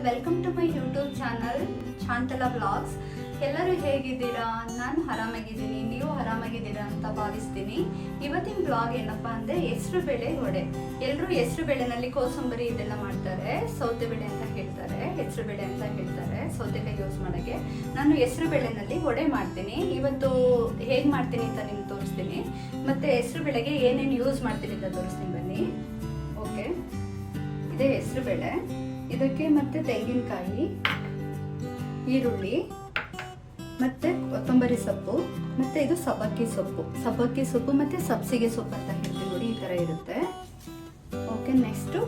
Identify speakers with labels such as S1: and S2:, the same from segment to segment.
S1: Welcome to my YouTube channel Shantala vlogs. ಎಲ್ಲರೂ ಹೇಗಿದ್ದೀರಾ? ನಾನು ಆರಾಮಾಗಿದ್ದೀನಿ, ನೀವು ಆರಾಮಾಗಿದ್ದೀರಾ ಅಂತ ಭಾವಿಸ್ತೀನಿ. ಇವತ್ತಿನ ಬ್ಲಾಗ್ ಏನಪ್ಪಾ ಅಂದರೆ ಹೆಸರು ಬೇಳೆ ವಡೆ. ಎಲ್ಲರೂ ಹೆಸರು ಬೇಳೆನಲ್ಲಿ ಕೋಸಂಬರಿ ಇದೆಲ್ಲ ಮಾಡ್ತಾರೆ, ಸೌತೆ ಬೇಳೆ ಅಂತ ಹೇಳ್ತಾರೆ, ಹೆಸರು ಬೇಳೆ ಅಂತ ಹೇಳ್ತಾರೆ, ಸೌತೆಕಾಯಿ ಯೂಸ್ ಮಾಡೋಕ್ಕೆ. ನಾನು ಹೆಸರು ಬೇಳೆನಲ್ಲಿ ವಡೆ ಮಾಡ್ತೀನಿ. ಇವತ್ತು ಹೇಗೆ ಮಾಡ್ತೀನಿ ಅಂತ ನಿಮ್ಗೆ ತೋರಿಸ್ತೀನಿ, ಮತ್ತು ಹೆಸರು ಬೇಳೆಗೆ ಏನೇನು ಯೂಸ್ ಮಾಡ್ತೀನಿ ಅಂತ ತೋರಿಸ್ತೀನಿ ಬನ್ನಿ. ಓಕೆ, ಇದೇ ಹೆಸರು ಬೇಳೆ. ಇದಕ್ಕೆ ಮತ್ತೆ ತೆಂಗಿನಕಾಯಿ, ಈರುಳ್ಳಿ, ಮತ್ತೆ ಕೊತ್ತಂಬರಿ ಸೊಪ್ಪು, ಮತ್ತೆ ಇದು ಸಬ್ಬಕ್ಕಿ ಸೊಪ್ಪು ಮತ್ತೆ ಸಬ್ಸಿಗೆ ಸೊಪ್ಪು ಅಂತ ಹೇಳ್ತೀವಿ ನೋಡಿ, ಈ ಥರ ಇರುತ್ತೆ. ಓಕೆ, ನೆಕ್ಸ್ಟು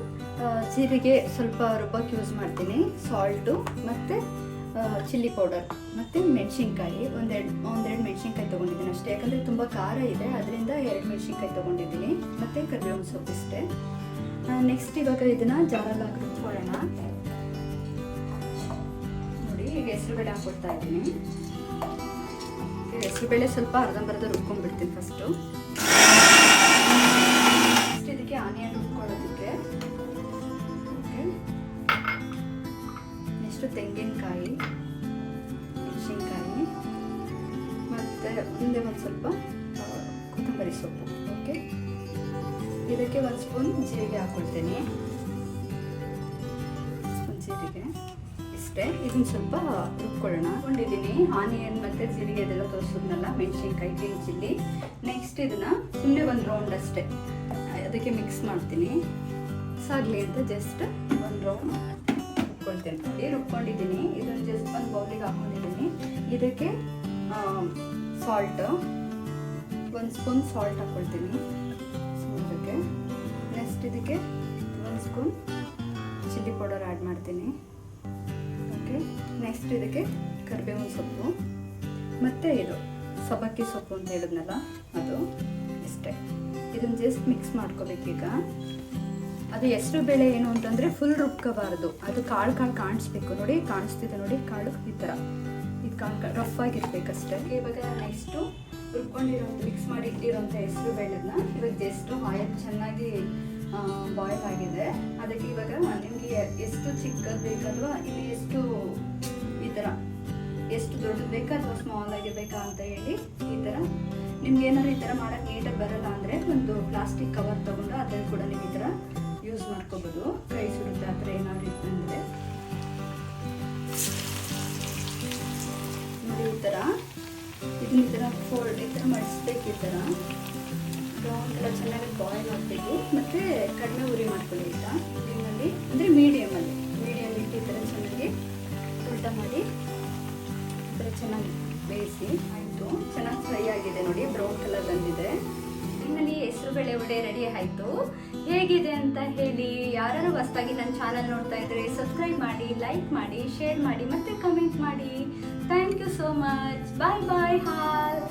S1: ಜೀರಿಗೆ ಸ್ವಲ್ಪ ರುಬ್ಬಕ್ಕೆ ಯೂಸ್ ಮಾಡ್ತೀನಿ, ಸಾಲ್ಟು ಮತ್ತು ಚಿಲ್ಲಿ ಪೌಡರ್, ಮತ್ತು ಮೆಣಸಿನ್ಕಾಯಿ ಒಂದೆರಡು ಮೆಣಸಿನ್ಕಾಯಿ ತೊಗೊಂಡಿದ್ದೀನಿ ಅಷ್ಟೇ, ಯಾಕಂದರೆ ತುಂಬ ಖಾರ ಇದೆ, ಅದರಿಂದ 2 ಮೆಣಸಿನ್ಕಾಯಿ ತೊಗೊಂಡಿದ್ದೀನಿ, ಮತ್ತು ಕರಿಬೇವಿನ ಸೊಪ್ಪು ಇಷ್ಟೇ. ನೆಕ್ಸ್ಟ್ ಇವಾಗ ಇದನ್ನ ಜಾರಲ್ಲಿ ಹಾಕಿ ರುಬ್ಕೊಳ್ಳೋಣ ನೋಡಿ. ಈಗ ಹೆಸರುಬೇಳೆ ಹಾಕ್ಕೊಡ್ತಾ ಇದ್ದೀನಿ. ಹೆಸರುಬೇಳೆ ಸ್ವಲ್ಪ ಅರ್ಧಂಬರ್ಧ ರುಬ್ಕೊಂಡ್ಬಿಡ್ತೀನಿ ಫಸ್ಟು. ನೆಕ್ಸ್ಟ್ ಇದಕ್ಕೆ ಆನಿಯನ್ ರುಬ್ಕೊಳ್ಳೋದಕ್ಕೆ. ಓಕೆ, ನೆಕ್ಸ್ಟು ತೆಂಗಿನಕಾಯಿ, ಮೆಣಸಿನ್ಕಾಯಿ, ಮತ್ತು ಮುಂದೆ ಒಂದು ಸ್ವಲ್ಪ ಕೊತ್ತಂಬರಿ ಸೊಪ್ಪು. ಓಕೆ, ಇದಕ್ಕೆ 1 ಸ್ಪೂನ್ ಜೀರಿಗೆ ಹಾಕ್ಕೊಳ್ತೇನೆ, ಜೀರಿಗೆ ಇಷ್ಟೇ. ಇದನ್ನ ಸ್ವಲ್ಪ ರುಬ್ಕೊಳ್ಳೋಣ. ಹಾಕೊಂಡಿದ್ದೀನಿ ಆನಿಯನ್ ಮತ್ತು ಜೀರಿಗೆ ಅದೆಲ್ಲ ತೋರಿಸಿದ್ನಲ್ಲ, ಮೆಣಸಿನ್ಕಾಯಿ, ಗ್ರೀನ್ ಚಿಲ್ಲಿ. ನೆಕ್ಸ್ಟ್ ಇದನ್ನ ಸುಮ್ಮನೆ 1 ರೌಂಡ್ ಅಷ್ಟೇ ಅದಕ್ಕೆ ಮಿಕ್ಸ್ ಮಾಡ್ತೀನಿ, ಸಾಗಲಿ ಅಂತ ಜಸ್ಟ್ 1 ರೌಂಡ್ ರುಬ್ಕೊಳ್ತೇನೆ ನೋಡಿ. ರುಬ್ಕೊಂಡಿದ್ದೀನಿ, ಇದನ್ನು ಜಸ್ಟ್ ಒಂದು ಬೌಲಿಗೆ ಹಾಕ್ಕೊಂಡಿದ್ದೀನಿ. ಇದಕ್ಕೆ ಸಾಲ್ಟ್ 1 ಸ್ಪೂನ್ ಸಾಲ್ಟ್ ಹಾಕ್ಕೊಳ್ತೀನಿ. ನೆಕ್ಸ್ಟ್ ಇದಕ್ಕೆ 1 ಸ್ಪೂನ್ ಚಿಲ್ಲಿ ಪೌಡರ್ ಆ್ಯಡ್ ಮಾಡ್ತೀನಿ. ಓಕೆ, ನೆಕ್ಸ್ಟ್ ಇದಕ್ಕೆ ಕರಿಬೇವಿನ ಸೊಪ್ಪು, ಮತ್ತು ಇದು ಸಬ್ಬಕ್ಕಿ ಸೊಪ್ಪು ಅಂತ ಹೇಳಿದ್ನಲ್ಲ ಅದು ಇಷ್ಟೇ. ಇದನ್ನು ಜಸ್ಟ್ ಮಿಕ್ಸ್ ಮಾಡ್ಕೋಬೇಕೀಗ. ಅದು ಹೆಸರು ಬೇಳೆ ಏನು ಅಂತಂದರೆ ಫುಲ್ ರುಬ್ಕೋಬಾರ್ದು, ಅದು ಕಾಳು ಕಾಣಿಸ್ಬೇಕು ನೋಡಿ, ಕಾಣಿಸ್ತಿದೆ ನೋಡಿ ಕಾಳು, ಈ ಥರ ಇದು ಕಾಳು ರಫ್ ಆಗಿರ್ಬೇಕಷ್ಟೇ. ಇವಾಗ ನೆಕ್ಸ್ಟು ರುಬ್ಕೊಂಡಿರೋಂಥ ಮಿಕ್ಸ್ ಮಾಡಿ ಇಟ್ಟಿರೋಂಥ ಹೆಸರು ಬೇಳೆನ ಇವಾಗ ಜಸ್ಟು ಆಯಿಲ್ ಚೆನ್ನಾಗಿ ಬಾಯ್ಲ್ ಆಗಿದೆ. ಅದಕ್ಕೆ ಇವಾಗ ನಿಮಗೆ ಎಷ್ಟು ಚಿಕ್ಕದು ಬೇಕಲ್ವಾ, ಇಲ್ಲಿ ಎಷ್ಟು ಈ ಥರ ಎಷ್ಟು ದೊಡ್ಡದು ಬೇಕಾ ಅಥವಾ ಸ್ಮಾಲ್ ಆಗಿರ್ಬೇಕಾ ಅಂತ ಹೇಳಿ ಈ ಥರ ನಿಮ್ಗೆ ಏನಾದ್ರು ಈ ಥರ ಮಾಡೋಕ್ಕೆ ನೀಟಾಗಿ ಬರಲ್ಲ ಅಂದರೆ ಒಂದು ಪ್ಲಾಸ್ಟಿಕ್ ಕವರ್ ತೊಗೊಂಡು ಅದ್ರಲ್ಲಿ ಕೂಡ ನೀವು ಈ ಥರ ಯೂಸ್ ಮಾಡ್ಕೋಬೋದು. ಕೈ ಸುಡುತ್ತೆ ಆ ಥರ ಏನಾದ್ರು ಇತ್ತು ಅಂದರೆ ನೋಡಿ, ಈ ಥರ ಇದನ್ನ ಈ ಥರ ಫೋಲ್ಡ್ ಈ ಥರ ಮಡಿಸ್ಬೇಕು. ಈ ಥರ ರೌಂಡ್ ಎಲ್ಲ ಚೆನ್ನಾಗಿ ಬಾಯ್ಲ್ ಆಗಬೇಕು, ಮತ್ತು ಕಡಿಮೆ ಉರಿ ಮಾಡ್ಕೊಳ್ಳಿ ಅಂತ ಇದರಲ್ಲಿ, ಅಂದರೆ ಮೀಡಿಯಮಲ್ಲಿ ಇಟ್ಟು ಈ ಥರ ಚೆನ್ನಾಗಿ ಉಲ್ಟಾ ಮಾಡಿ ಈ ಥರ ಚೆನ್ನಾಗಿ ಬೇಯಿಸಿ. ಆಯಿತು, ಚೆನ್ನಾಗಿ ಫ್ರೈ ಆಗಿದೆ ನೋಡಿ, ಬ್ರೌನ್ ಕಲರ್ ಬಂದಿದೆ. ನಿಮ್ಮಲ್ಲಿ ಹೆಸರು ಬೇಳೆ ವಡೆ ರೆಡಿ ಆಯಿತು. ಹೇಗಿದೆ ಅಂತ ಹೇಳಿ. ಯಾರು ಹೊಸದಾಗಿ ನನ್ನ ಚಾನಲ್ ನೋಡ್ತಾ ಇದ್ದರೆ ಸಬ್ಸ್ಕ್ರೈಬ್ ಮಾಡಿ, ಲೈಕ್ ಮಾಡಿ, ಶೇರ್ ಮಾಡಿ, ಮತ್ತು ಕಮೆಂಟ್ ಮಾಡಿ. Thank you so much. Bye bye. Hall